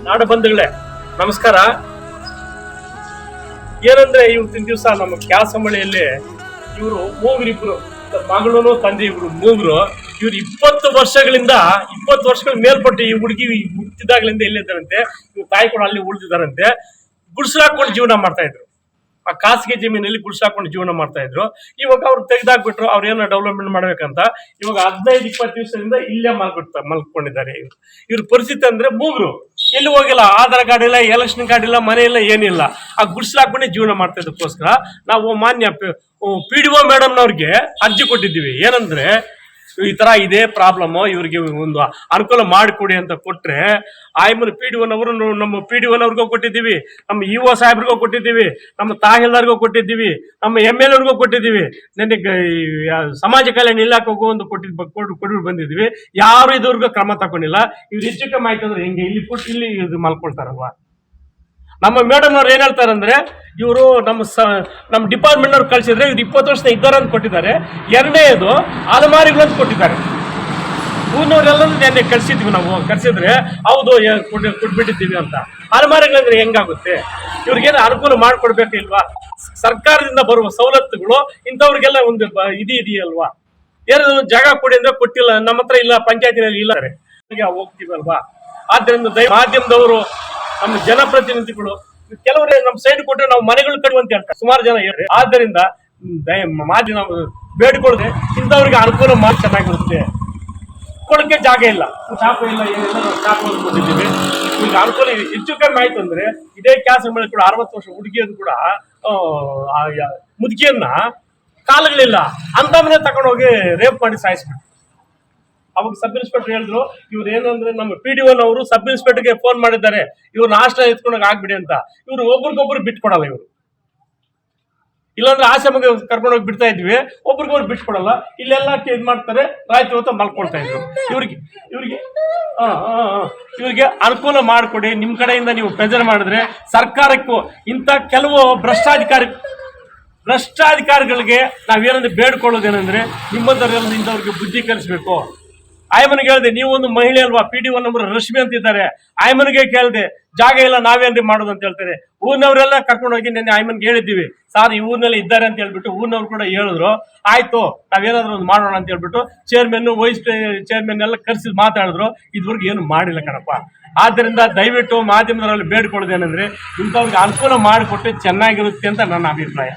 ನಾಡು ಬಂಧುಗಳೇ ನಮಸ್ಕಾರ. ಏನಂದ್ರೆ ಇವತ್ತಿನ ದಿವಸ ನಮ್ಮ ಕ್ಯಾಸಂಬಳಿಯಲ್ಲಿ ಇವರು ಮೂಗರಿಬ್ರು, ಮಗಳೂ ತಂದೆ ಇಬ್ರು ಮೂಗರು. ಇವ್ರು 20 ವರ್ಷಗಳ ಮೇಲ್ಪಟ್ಟು ಈ ಹುಡುಗಿ ಹುಟ್ಟಿದಾಗ್ಲಿಂದ ಇಲ್ಲಿದ್ದಾರಂತೆ. ಇವ್ರ ತಾಯಿ ಕೂಡ ಅಲ್ಲಿ ಉಳಿದಿದ್ದಾರಂತೆ. ಗುಡ್ಸ್ಲಾಕೊಂಡು ಜೀವನ ಮಾಡ್ತಾ ಇದ್ರು. ಆ ಖಾಸಗಿ ಜಮೀನಲ್ಲಿ ಗುಡ್ಸ್ಲಾಕೊಂಡು ಜೀವನ ಮಾಡ್ತಾ ಇದ್ರು. ಇವಾಗ ಅವ್ರು ತೆಗೆದಾಕ್ಬಿಟ್ರು. ಅವ್ರು ಏನೋ ಡೆವಲಪ್ಮೆಂಟ್ ಮಾಡ್ಬೇಕಂತ ಇವಾಗ 15-20 ದಿವಸದಿಂದ ಇಲ್ಲೇ ಮಲ್ಕೊಂಡಿದ್ದಾರೆ. ಇವ್ರ ಪರಿಸ್ಥಿತಿ ಅಂದ್ರೆ ಮೂಗರು, ಎಲ್ಲಿ ಹೋಗಿಲ್ಲ, ಆಧಾರ್ ಕಾರ್ಡ್ ಇಲ್ಲ, ಎಲೆಕ್ಷನ್ ಕಾರ್ಡ್ ಇಲ್ಲ, ಮನೆ ಇಲ್ಲ, ಏನಿಲ್ಲ. ಆ ಗುಡ್ಸ್ಲಾಕೊಂಡೇ ಜೀವನ ಮಾಡ್ತಾ ಇದ್ದಕ್ಕೋಸ್ಕರ ನಾವು ಮಾನ್ಯ PDO ಮೇಡಮ್ನವ್ರಿಗೆ ಅರ್ಜಿ ಕೊಟ್ಟಿದ್ದೀವಿ. ಏನಂದ್ರೆ ಈ ತರ ಇದೇ ಪ್ರಾಬ್ಲಮ್, ಇವ್ರಿಗೆ ಒಂದು ಅನುಕೂಲ ಮಾಡಿಕೊಡಿ ಅಂತ ಕೊಟ್ರೆ ಆಯ್ಮನ್ PDOನವರು ನಮ್ಮ PDOನವ್ರಿಗೂ ಕೊಟ್ಟಿದ್ದೀವಿ, ನಮ್ಮ EO ಸಾಹೇಬ್ರಿಗೂ ಕೊಟ್ಟಿದ್ದೀವಿ, ನಮ್ಮ ತಹಸೀಲ್ದಾರ್ಗೂ ಕೊಟ್ಟಿದ್ದೀವಿ, ನಮ್ಮ MLAವ್ರಿಗೂ ಕೊಟ್ಟಿದ್ದೀವಿ, ನನಗೆ ಸಮಾಜ ಕಲ್ಯಾಣ ಇಲಾಖೆಗೂ ಒಂದು ಕೊಟ್ಟು ಬಂದಿದ್ದೀವಿ. ಯಾರು ಇದುವರೆಗೂ ಕ್ರಮ ತಗೊಂಡಿಲ್ಲ. ಇವ್ರು ಹೆಚ್ಚು ಕಮ್ಮಿ ಆಯ್ತು ಅಂದ್ರೆ ಹೆಂಗೆ ಇಲ್ಲಿ ಕೊಟ್ಟು ಇಲ್ಲಿ ಇದು ಮಲ್ಕೊಳ್ತಾರಲ್ವಾ. ನಮ್ಮ ಮೇಡಮ್ ಅವ್ರು ಏನ್ ಹೇಳ್ತಾರಂದ್ರೆ ಇವರು ನಮ್ಮ ಡಿಪಾರ್ಟ್ಮೆಂಟ್ ಅವ್ರು ಕಳ್ಸಿದ್ರೆ ಇವ್ರು 20 ವರ್ಷದ ಇದ್ದಾರೆ ಅಂತ ಕೊಟ್ಟಿದ್ದಾರೆ. ಎರಡನೇದು ಅಲಮಾರಿಗಳಂತ ಕೊಟ್ಟಿದ್ದಾರೆ. ಊರಿನವರೆಲ್ಲ ನೆನ್ನೆ ಕಳ್ಸಿದ್ವಿ, ನಾವು ಕಳ್ಸಿದ್ರೆ ಹೌದು ಕೊಟ್ಬಿಟ್ಟಿದ್ದೀವಿ ಅಂತ. ಅಲಮಾರಿಗಳಂದ್ರೆ ಹೆಂಗಾಗುತ್ತೆ? ಇವ್ರಿಗೇನು ಅನುಕೂಲ ಮಾಡ್ಕೊಡ್ಬೇಕಿಲ್ವಾ? ಸರ್ಕಾರದಿಂದ ಬರುವ ಸವಲತ್ತುಗಳು ಇಂಥವ್ರಿಗೆಲ್ಲ ಒಂದು ಇದೆಯಲ್ವಾ? ಏನಾದ್ರು ಜಾಗ ಕೊಡಿ ಅಂದ್ರೆ ಕೊಟ್ಟಿಲ್ಲ, ನಮ್ಮ ಹತ್ರ ಇಲ್ಲ, ಪಂಚಾಯತಿನಲ್ಲಿ ಇಲ್ಲ, ಹೋಗ್ತೀವಲ್ವಾ? ಆದ್ರಿಂದ ಮಾಧ್ಯಮದವರು, ನಮ್ಮ ಜನಪ್ರತಿನಿಧಿಗಳು ಕೆಲವರು ನಮ್ಮ ಸೈಡ್ ಕೊಟ್ಟರೆ ನಾವು ಮನೆಗಳು ಕಟ್ಟುವಂತ ಹೇಳ್ತಾರೆ, ಸುಮಾರು ಜನ ಹೇಳ್ರಿ. ಆದ್ದರಿಂದ ಮಾಧ್ಯಮ ನಾವು ಬೇಡಿಕೊಳ್ಳದೆ ಇಂಥವ್ರಿಗೆ ಅನುಕೂಲ ಮಾಡಿ ಚೆನ್ನಾಗಿರುತ್ತೆ. ಕೊಡಕ್ಕೆ ಜಾಗ ಇಲ್ಲ, ಶಾಪ ಇಲ್ಲ, ಏನಿಲ್ಲ, ಶಾಪ ಕೊಟ್ಟಿದ್ದೀವಿ. ಈಗ ಅನುಕೂಲ ಹೆಚ್ಚು ಕಮ್ಮಿ ಆಯ್ತು ಅಂದ್ರೆ ಇದೇ ಕೆಲಸ ಮೇಲೆ ಕೂಡ 60 ವರ್ಷ ಹುಡುಗಿಯನ್ನು ಕೂಡ ಮುದುಕಿಯನ್ನ ಕಾಲುಗಳಿಲ್ಲ ಅಂತವನ್ನೇ ತಗೊಂಡೋಗಿ ರೇಪ್ ಮಾಡಿ ಸಾಯಿಸ್ಬಿಟ್ಟು. ಅವಾಗ ಸಬ್ ಇನ್ಸ್ಪೆಕ್ಟರ್ ಹೇಳಿದ್ರು, ಇವ್ರು ಏನಂದ್ರೆ ನಮ್ಮ PDOನವರು ಸಬ್ ಇನ್ಸ್ಪೆಕ್ಟರ್ಗೆ ಫೋನ್ ಮಾಡಿದ್ದಾರೆ, ಇವ್ರನ್ನ ಹಾಸ್ಟೆಲ್ ಎತ್ಕೊಂಡೋಗಿ ಆಗ್ಬಿಡಿ ಅಂತ. ಇವ್ರು ಒಬ್ರಿಗೊಬ್ರು ಬಿಟ್ಕೊಡಲ್ಲ. ಇವರು ಇಲ್ಲಾಂದ್ರೆ ಆಶ್ರಮಕ್ಕೆ ಕರ್ಕೊಂಡೋಗಿ ಬಿಡ್ತಾ ಇದ್ವಿ, ಒಬ್ರಿಗೊಬ್ರು ಬಿಟ್ಕೊಡಲ್ಲ. ಇಲ್ಲೆಲ್ಲ ಇದು ಮಾಡ್ತಾರೆ, ರಾತ್ರಿ ಹೊತ್ತು ಮಲ್ಕೊಳ್ತಾ ಇದ್ರು. ಇವ್ರಿಗೆ ಅನುಕೂಲ ಮಾಡಿಕೊಡಿ. ನಿಮ್ಮ ಕಡೆಯಿಂದ ನೀವು ಪ್ರೆಜರ್ ಮಾಡಿದ್ರೆ ಸರ್ಕಾರಕ್ಕೂ ಇಂಥ ಕೆಲವು ಭ್ರಷ್ಟಾಧಿಕಾರಿಗಳಿಗೆ ನಾವೇನಂದ್ರೆ ಬೇಡ್ಕೊಳ್ಳೋದೇನೆಂದ್ರೆ ನಿಮ್ಮಂಥವ್ರೆಲ್ಲ ಇಂಥವ್ರಿಗೆ ಬುದ್ಧಿ ಕಲಿಸ್ಬೇಕು. ಆಯಮ್ಮನಿಗೆ ಹೇಳಿದೆ, ನೀವು ಒಂದು ಮಹಿಳೆ ಅಲ್ವಾ, PDO ನಂಬರ್ ರಶ್ಮಿ ಅಂತಿದ್ದಾರೆ. ಆಯಮ್ಮನಿಗೆ ಕೇಳಿದೆ, ಜಾಗ ಇಲ್ಲ, ನಾವೇನ್ರಿ ಮಾಡೋದು ಅಂತ ಹೇಳ್ತಾರೆ. ಊರಿನವರೆಲ್ಲ ಕರ್ಕೊಂಡೋಗಿ ನೆನ್ನೆ ಆಯಮ್ಮನ್ಗೆ ಹೇಳಿದ್ದೀವಿ, ಸಾರ್ ಈ ಊರಿನಲ್ಲಿ ಇದ್ದಾರೆ ಅಂತ ಹೇಳ್ಬಿಟ್ಟು. ಊರಿನವ್ರು ಕೂಡ ಹೇಳಿದ್ರು, ಆಯ್ತು ನಾವೇನಾದ್ರೂ ಒಂದು ಮಾಡೋಣ ಅಂತ ಹೇಳ್ಬಿಟ್ಟು ಚೇರ್ಮನ್, ವೈಸ್ ಚೇರ್ಮನ್ ಎಲ್ಲ ಕರೆಸಿ ಮಾತಾಡಿದ್ರು. ಇದುವರೆಗೂ ಏನು ಮಾಡಿಲ್ಲ ಕಣಪ್ಪ. ಆದ್ದರಿಂದ ದಯವಿಟ್ಟು ಮಾಧ್ಯಮದವರಲ್ಲಿ ಬೇಡ್ಕೊಳ್ಳೋದೇನೆಂದ್ರೆ ಇಂಥವ್ರಿಗೆ ಅನುಕೂಲ ಮಾಡಿಕೊಟ್ಟು ಚೆನ್ನಾಗಿರುತ್ತೆ ಅಂತ ನನ್ನ ಅಭಿಪ್ರಾಯ.